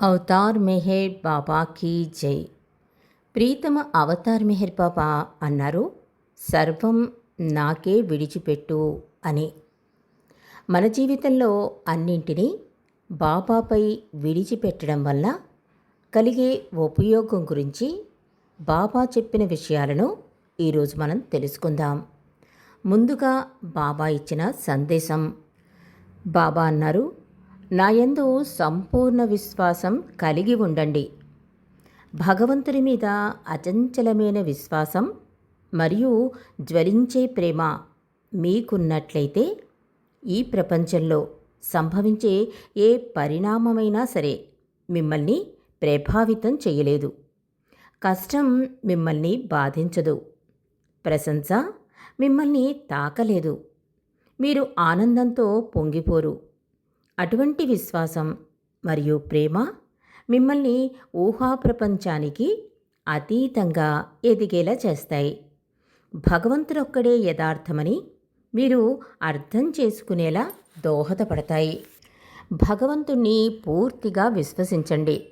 Avatar Meher బాబా key జై. ప్రీతమ Avatar Meher బాబా అన్నారు, సర్వం నాకే విడిచిపెట్టు అని. మన జీవితంలో అన్నింటినీ బాబాపై విడిచిపెట్టడం వల్ల కలిగే ఉపయోగం గురించి బాబా చెప్పిన విషయాలను ఈరోజు మనం తెలుసుకుందాం. ముందుగా బాబా ఇచ్చిన సందేశం. బాబా అన్నారు, నాయందు సంపూర్ణ విశ్వాసం కలిగి ఉండండి. భగవంతుని మీద అచంచలమైన విశ్వాసం మరియు జ్వలించే ప్రేమ మీకున్నట్లయితే ఈ ప్రపంచంలో సంభవించే ఏ పరిణామమైనా సరే మిమ్మల్ని ప్రభావితం చేయలేదు. కష్టం మిమ్మల్ని బాధించదు. ప్రశంస మిమ్మల్ని తాకలేదు. మీరు ఆనందంతో పొంగిపోరు. అటువంటి విశ్వాసం మరియు ప్రేమ మిమ్మల్ని ఊహా ప్రపంచానికి అతీతంగా ఎదిగేలా చేస్తాయి. భగవంతుడొక్కడే యథార్థమని మీరు అర్థం చేసుకునేలా దోహదపడతాయి. భగవంతుణ్ణి పూర్తిగా విశ్వసించండి.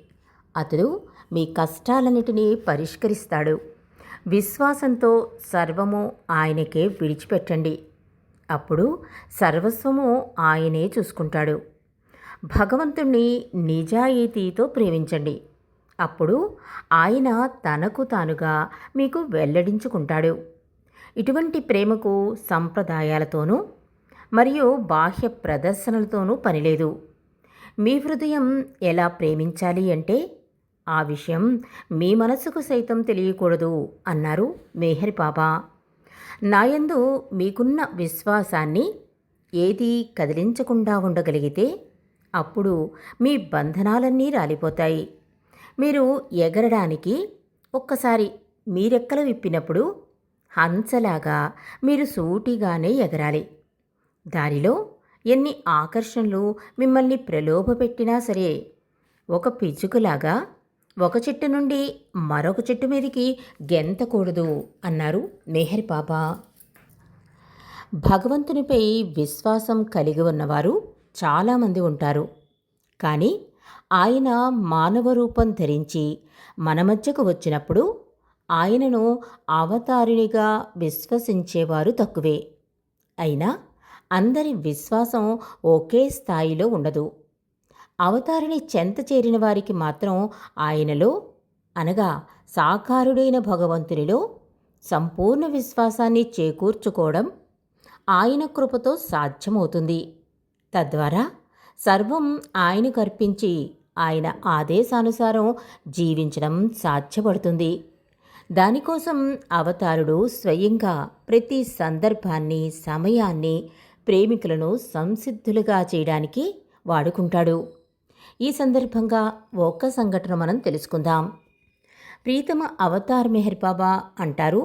అతడు మీ కష్టాలన్నిటినీ పరిష్కరిస్తాడు. విశ్వాసంతో సర్వము ఆయనకే విడిచిపెట్టండి. అప్పుడు సర్వస్వము ఆయనే చూసుకుంటాడు. భగవంతుణ్ణి నిజాయితీతో ప్రేమించండి. అప్పుడు ఆయన తనకు తానుగా మీకు వెల్లడించుకుంటాడు. ఇటువంటి ప్రేమకు సంప్రదాయాలతోనూ మరియు బాహ్య ప్రదర్శనలతోనూ పనిలేదు. మీ హృదయం ఎలా ప్రేమించాలి అంటే ఆ విషయం మీ మనసుకు సైతం తెలియకూడదు అన్నారు మెహర్ బాబా. నాయందు మీకున్న విశ్వాసాన్ని ఏదీ కదిలించకుండా ఉండగలిగితే అప్పుడు మీ బంధనాలన్నీ రాలిపోతాయి. మీరు ఎగరడానికి ఒక్కసారి మీరెక్కలు విప్పినప్పుడు హంసలాగా మీరు సూటిగానే ఎగరాలి. దారిలో ఎన్ని ఆకర్షణలు మిమ్మల్ని ప్రలోభపెట్టినా సరే ఒక పిచ్చుకలాగా ఒక చెట్టు నుండి మరొక చెట్టు మీదకి గెంతకూడదు అన్నారు మెహర్ బాబా. భగవంతునిపై విశ్వాసం కలిగి ఉన్నవారు చాలామంది ఉంటారు. కానీ ఆయన మానవ రూపం ధరించి మన మధ్యకు వచ్చినప్పుడు ఆయనను అవతారునిగా విశ్వసించేవారు తక్కువే. అయినా అందరి విశ్వాసం ఒకే స్థాయిలో ఉండదు. అవతారిని చెంత చేరిన వారికి మాత్రం ఆయనలో అనగా సాకారుడైన భగవంతునిలో సంపూర్ణ విశ్వాసాన్ని చేకూర్చుకోవడం ఆయన కృపతో సాధ్యమవుతుంది. తద్వారా సర్వం ఆయనకు అర్పించి ఆయన ఆదేశానుసారం జీవించడం సాధ్యపడుతుంది. దానికోసం అవతారుడు స్వయంగా ప్రతి సందర్భాన్ని, సమయాన్ని ప్రేమికులను సంసిద్ధులుగా చేయడానికి వాడుకుంటాడు. ఈ సందర్భంగా ఒక సంఘటన మనం తెలుసుకుందాం. ప్రీతమ అవతార్ మెహర్ బాబా అంటారు,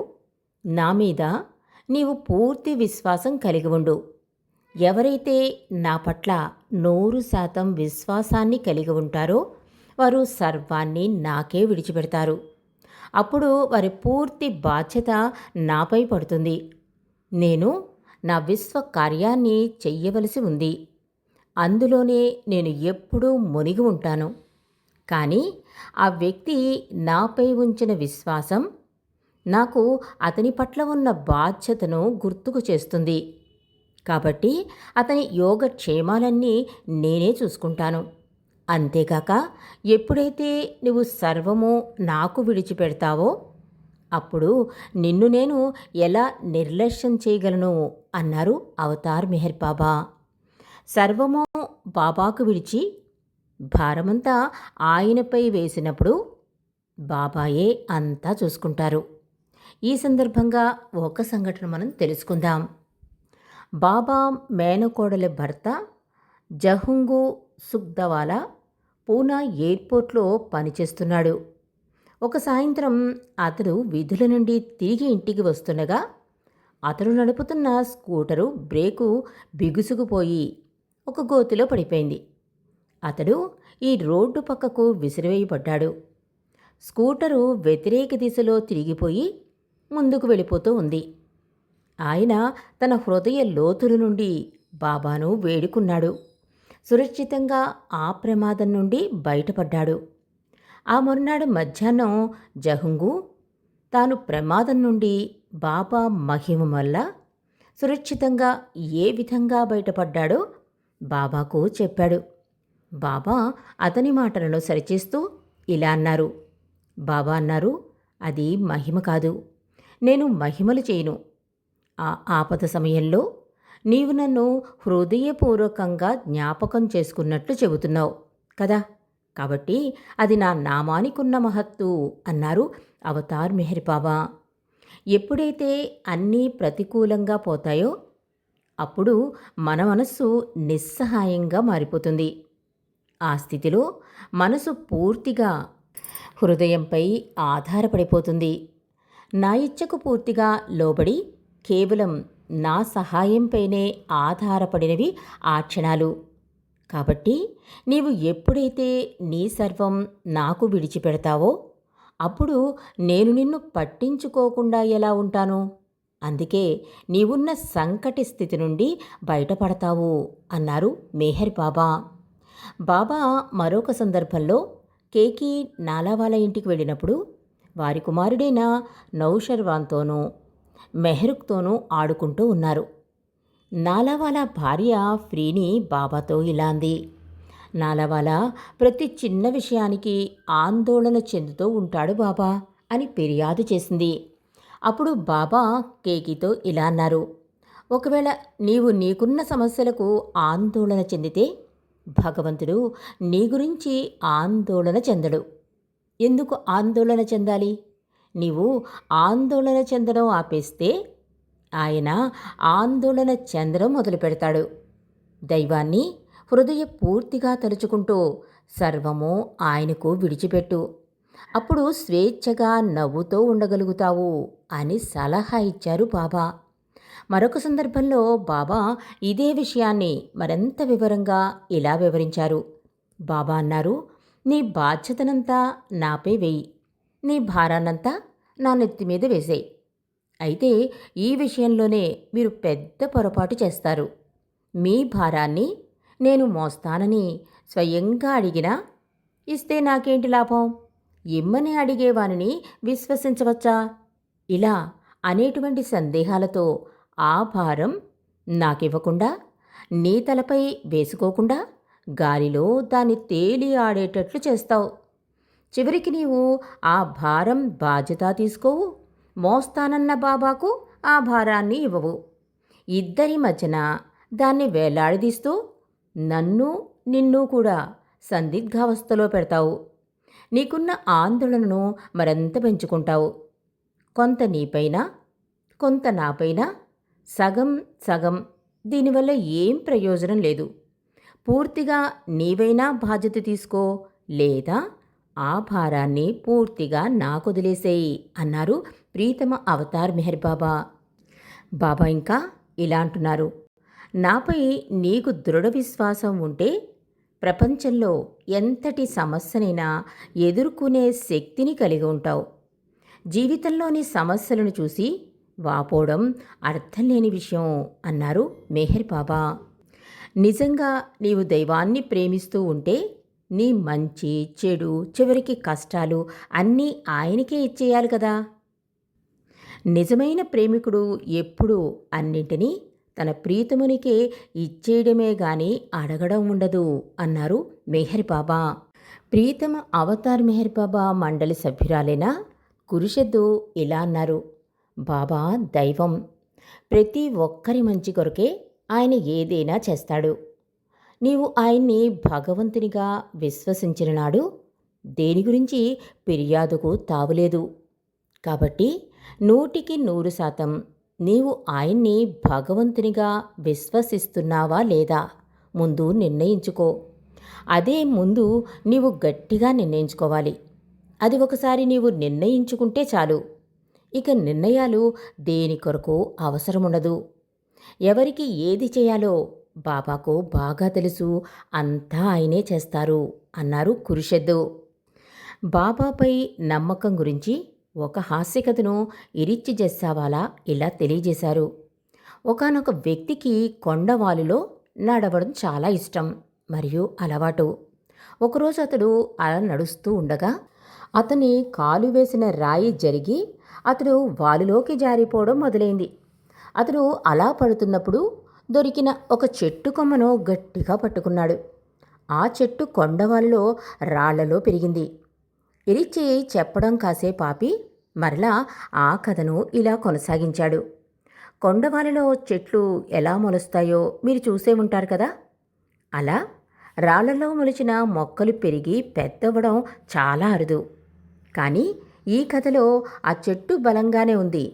నా మీద నీవు పూర్తి విశ్వాసం కలిగి ఉండు. ఎవరైతే నా పట్ల 100% విశ్వాసాన్ని కలిగి ఉంటారో వారు సర్వాన్ని నాకే విడిచిపెడతారు. అప్పుడు వారి పూర్తి బాధ్యత నాపై పడుతుంది. నేను నా విశ్వ కార్యాన్ని చెయ్యవలసి ఉంది. అందులోనే నేను ఎప్పుడూ మునిగి ఉంటాను. కానీ ఆ వ్యక్తి నాపై ఉంచిన విశ్వాసం నాకు అతని పట్ల ఉన్న బాధ్యతను గుర్తుకు చేస్తుంది. కాబట్టి అతని యోగక్షేమాలన్నీ నేనే చూసుకుంటాను. అంతేకాక ఎప్పుడైతే నువ్వు సర్వము నాకు విడిచిపెడతావో అప్పుడు నిన్ను నేను ఎలా నిర్లక్ష్యం చేయగలను అన్నారు అవతార్ మెహర్ బాబా. సర్వము బాబాకు విడిచి భారమంతా ఆయనపై వేసినప్పుడు బాబాయే అంతా చూసుకుంటారు. ఈ సందర్భంగా ఒక సంఘటన మనం తెలుసుకుందాం. బాబా మేనకోడలి భర్త జహుంగు సుఖ్దవాలా పూనా ఎయిర్పోర్ట్లో పనిచేస్తున్నాడు. ఒక సాయంత్రం అతడు విధుల నుండి తిరిగి ఇంటికి వస్తుండగా అతడు నడుపుతున్న స్కూటరు బ్రేకు బిగుసుకుపోయి ఒక గోతిలో పడిపోయింది. అతడు ఈ రోడ్డు పక్కకు విసిరివేయబడ్డాడు. స్కూటరు వ్యతిరేక దిశలో తిరిగిపోయి ముందుకు వెళ్ళిపోతూ ఉంది. ఆయన తన హృదయ లోతుల నుండి బాబాను వేడుకున్నాడు. సురక్షితంగా ఆ ప్రమాదం నుండి బయటపడ్డాడు. ఆ మరునాడు మధ్యాహ్నం జహంగు తాను ప్రమాదం నుండి బాబా మహిమ వల్ల సురక్షితంగా ఏ విధంగా బయటపడ్డాడో బాబాకు చెప్పాడు. బాబా అతని మాటలను సరిచేస్తూ ఇలా అన్నారు. బాబా అన్నారు, అది మహిమ కాదు, నేను మహిమలు చేయను. ఆ ఆపద సమయంలో నీవు నన్ను హృదయపూర్వకంగా జ్ఞాపకం చేసుకున్నట్లు చెబుతున్నావు కదా, కాబట్టి అది నా నామానికున్న మహత్తు అన్నారు అవతార్ మెహర్ బాబా. ఎప్పుడైతే అన్నీ ప్రతికూలంగా పోతాయో అప్పుడు మన మనస్సు నిస్సహాయంగా మారిపోతుంది. ఆ స్థితిలో మనసు పూర్తిగా హృదయంపై ఆధారపడిపోతుంది. నా ఇచ్చకు పూర్తిగా లోబడి కేవలం నా సహాయంపైనే ఆధారపడినవి ఆ క్షణాలు. కాబట్టి నీవు ఎప్పుడైతే నీ సర్వం నాకు విడిచిపెడతావో అప్పుడు నేను నిన్ను పట్టించుకోకుండా ఎలా ఉంటాను? అందుకే నీవున్న సంకటి స్థితి నుండి బయటపడతావు అన్నారు మెహర్ బాబా. బాబా మరొక సందర్భంలో కేకి నాలావాలా ఇంటికి వెళ్ళినప్పుడు వారి కుమారుడైన నౌషర్వాన్తోనూ మెహరుక్తోనూ ఆడుకుంటూ ఉన్నారు. నాలావాలా భార్య ఫ్రీని బాబాతో ఇలా అంది. నాలావాలా ప్రతి చిన్న విషయానికి ఆందోళన చెందుతూ ఉంటాడు బాబా అని ఫిర్యాదు చేసింది. అప్పుడు బాబా కేకీతో ఇలా అన్నారు. ఒకవేళ నీవు నీకున్న సమస్యలకు ఆందోళన చెందితే భగవంతుడు నీ గురించి ఆందోళన చెందడు. ఎందుకు ఆందోళన చెందాలి? నీవు ఆందోళన చెందడం ఆపేస్తే ఆయన ఆందోళన చెందడం మొదలు పెడతాడు. దైవాన్ని హృదయపూర్తిగా తలుచుకుంటూ సర్వము ఆయనకు విడిచిపెట్టు. అప్పుడు స్వేచ్ఛగా నవ్వుతూ ఉండగలుగుతావు అని సలహా ఇచ్చారు బాబా. మరొక సందర్భంలో బాబా ఇదే విషయాన్ని మరింత వివరంగా ఇలా వివరించారు. బాబా అన్నారు, నీ బాధ్యతనంతా నాపై వేయి, నీ భారాన్నంతా నా నెత్తి మీద వేసేయి. అయితే ఈ విషయంలోనే మీరు పెద్ద పొరపాటు చేస్తారు. మీ భారాన్ని నేను మోస్తానని స్వయంగా అడిగినా ఇస్తే నాకేంటి లాభం? ఇమ్మని అడిగేవానిని విశ్వసించవచ్చా? ఇలా అనేటువంటి సందేహాలతో ఆ భారం నాకివ్వకుండా, నీ తలపై వేసుకోకుండా గాలిలో దాన్ని తేలి ఆడేటట్లు చేస్తావు. చివరికి నీవు ఆ భారం బాధ్యత తీసుకోవు, మోస్తానన్న బాబాకు ఆ భారాన్ని ఇవ్వవు. ఇద్దరి మధ్యన దాన్ని వేలాడదీస్తూ నిన్ను కూడా సందిగ్ధావస్థలో పెడతావు. నీకున్న ఆందోళనను మరింత పెంచుకుంటావు. కొంత నీపైన, కొంత నాపైన, సగం సగం. దీనివల్ల ఏం ప్రయోజనం లేదు. పూర్తిగా నీవైనా బాధ్యత తీసుకో, లేదా ఆ భారాన్ని పూర్తిగా నాకు వదిలేసేయి అన్నారు ప్రీతమ అవతార్ మెహర్ బాబా. బాబా ఇంకా ఇలా అంటున్నారు, నాపై నీకు దృఢ విశ్వాసం ఉంటే ప్రపంచంలో ఎంతటి సమస్యనైనా ఎదుర్కొనే శక్తిని కలిగి ఉంటావు. జీవితంలోని సమస్యలను చూసి వాపోవడం అర్థం లేని విషయం అన్నారు మెహర్ బాబా. నిజంగా నీవు దైవాన్ని ప్రేమిస్తూ ఉంటే నీ మంచి చెడు చివరికి కష్టాలు అన్నీ ఆయనకే ఇచ్చేయాలి కదా. నిజమైన ప్రేమికుడు ఎప్పుడూ అన్నింటినీ తన ప్రీతమునికే ఇచ్చేయడమే గాని అడగడం ఉండదు అన్నారు మెహర్ బాబా. ప్రీతమ అవతార్ మెహర్ బాబా మండలి సభ్యురాలైన కురుషద్దు ఇలా అన్నారు. బాబా దైవం, ప్రతి ఒక్కరి మంచి కొరకే ఆయన ఏదైనా చేస్తాడు. నీవు ఆయన్ని భగవంతునిగా విశ్వసించిన నాడు దేని గురించి ఫిర్యాదుకు తావులేదు. కాబట్టి 100% నీవు ఆయన్ని భగవంతునిగా విశ్వసిస్తున్నావా లేదా ముందు నిర్ణయించుకో. అదే ముందు నీవు గట్టిగా నిర్ణయించుకోవాలి. అది ఒకసారి నీవు నిర్ణయించుకుంటే చాలు. ఇక నిర్ణయాలు దేని కొరకు అవసరముండదు. ఎవరికి ఏది చేయాలో బాబాకు బాగా తెలుసు, అంతా ఆయనే చేస్తారు అన్నారు కురుషద్దు. బాబాపై నమ్మకం గురించి ఒక హాస్యకథను ఇరిచ్చి జస్సావాలా ఇలా తెలియజేశారు. ఒకానొక వ్యక్తికి కొండవాలులో నడవడం చాలా ఇష్టం. మరియు అలవాటు. ఒకరోజు అతడు అలా నడుస్తూ ఉండగా అతని కాలు వేసిన రాయి జరిగి అతడు వాలులోకి జారిపోవడం మొదలైంది. అతడు అలా పడుతున్నప్పుడు దొరికిన ఒక చెట్టు కొమ్మను గట్టిగా పట్టుకున్నాడు. ఆ చెట్టు కొండవాలులో రాళ్లలో పెరిగింది. ఇరిచి చెప్పడం కాసేపు ఆపి మరలా ఆ కథను ఇలా కొనసాగించాడు. కొండవాలలో చెట్లు ఎలా మొలుస్తాయో మీరు చూసే ఉంటారు కదా. అలా రాళ్లలో మొలిచిన మొక్కలు పెరిగి పెద్దవడం చాలా అరుదు. కానీ ఈ కథలో ఆ చెట్టు బలంగానే ఉంది.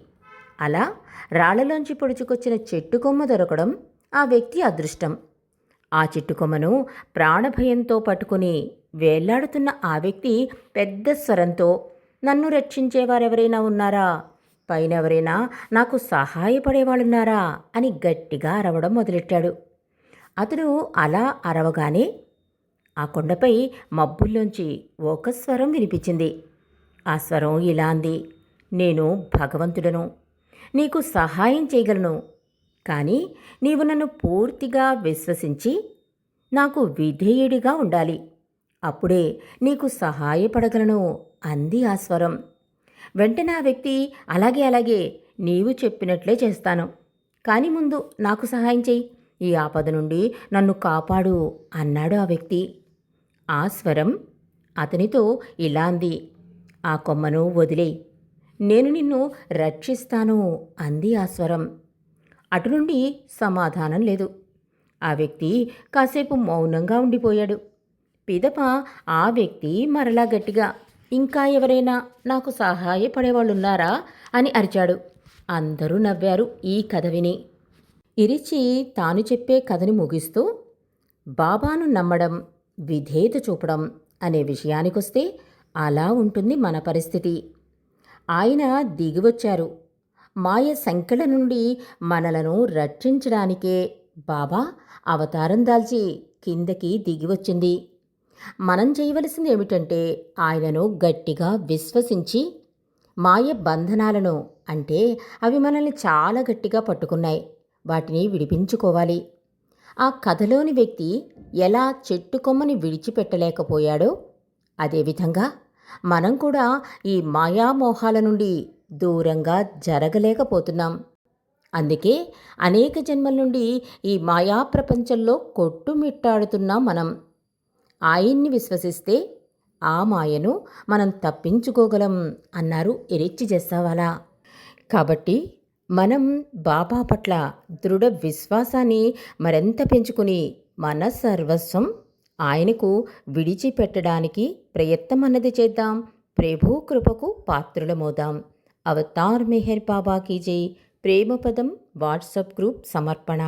అలా రాళ్లలోంచి పొడుచుకొచ్చిన చెట్టు కొమ్మ దొరకడం ఆ వ్యక్తి అదృష్టం. ఆ చెట్టు కొమ్మను ప్రాణభయంతో పట్టుకుని వేళ్లాడుతున్న ఆ వ్యక్తి పెద్ద స్వరంతో, నన్ను రక్షించేవారెవరైనా ఉన్నారా? పైనెవరైనా నాకు సహాయపడేవాళ్ళున్నారా అని గట్టిగా అరవడం మొదలెట్టాడు. అతడు అలా అరవగానే ఆ కొండపై మబ్బుల్లోంచి ఒక స్వరం వినిపించింది. ఆ స్వరం ఇలా అంది, నేను భగవంతుడను, నీకు సహాయం చేయగలను. కానీ నీవు నన్ను పూర్తిగా విశ్వసించి నాకు విధేయుడిగా ఉండాలి. అప్పుడే నీకు సహాయపడగలను అంది ఆ స్వరం. వెంటనే ఆ వ్యక్తి అలాగే అలాగే నీవు చెప్పినట్లే చేస్తాను. కానీ ముందు నాకు సహాయం చెయ్యి, ఈ ఆపద నుండి నన్ను కాపాడు అన్నాడు ఆ వ్యక్తి. ఆ స్వరం అతనితో ఇలా అంది, ఆ కొమ్మను వదిలేయ్, నేను నిన్ను రక్షిస్తాను అంది ఆ స్వరం. అటు నుండి సమాధానం లేదు. ఆ వ్యక్తి కాసేపు మౌనంగా ఉండిపోయాడు. పిదప ఆ వ్యక్తి మరలా గట్టిగా, ఇంకా ఎవరైనా నాకు సహాయపడేవాళ్ళున్నారా అని అరిచాడు. అందరూ నవ్వారు ఈ కథ విని. ఇరిచి తాను చెప్పే కథని ముగిస్తూ, బాబాను నమ్మడం, విధేయత చూపడం అనే విషయానికొస్తే అలా ఉంటుంది మన పరిస్థితి. ఆయన దిగివచ్చారు. మాయ సంకెళ్ళ నుండి మనలను రక్షించడానికే బాబా అవతారం దాల్చి కిందకి దిగివచ్చింది. మనం చేయవలసింది ఏమిటంటే ఆయనను గట్టిగా విశ్వసించి మాయ బంధనాలను, అంటే అవి మనల్ని చాలా గట్టిగా పట్టుకున్నాయి, వాటిని విడిపించుకోవాలి. ఆ కథలోని వ్యక్తి ఎలా చెట్టు కొమ్మని విడిచిపెట్టలేకపోయాడో అదేవిధంగా మనం కూడా ఈ మాయామోహాల నుండి దూరంగా జరగలేకపోతున్నాం. అందుకే అనేక జన్మల నుండి ఈ మాయా ప్రపంచంలో కొట్టుమిట్టాడుతున్నాం మనం. ఆయన్ని విశ్వసిస్తే ఆ మాయను మనం తప్పించుకోగలం అన్నారు ఎరిచ్చి జస్సావాలా. కాబట్టి మనం బాబా పట్ల దృఢ విశ్వాసాన్ని మరింత పెంచుకుని మన సర్వస్వం ఆయనకు విడిచిపెట్టడానికి ప్రయత్నమన్నది చేద్దాం. ప్రభు కృపకు పాత్రులమోదాం. అవతార్ మెహర్ బాబా కీ జై. ప్రేమపదం వాట్సాప్ గ్రూప్ సమర్పణ.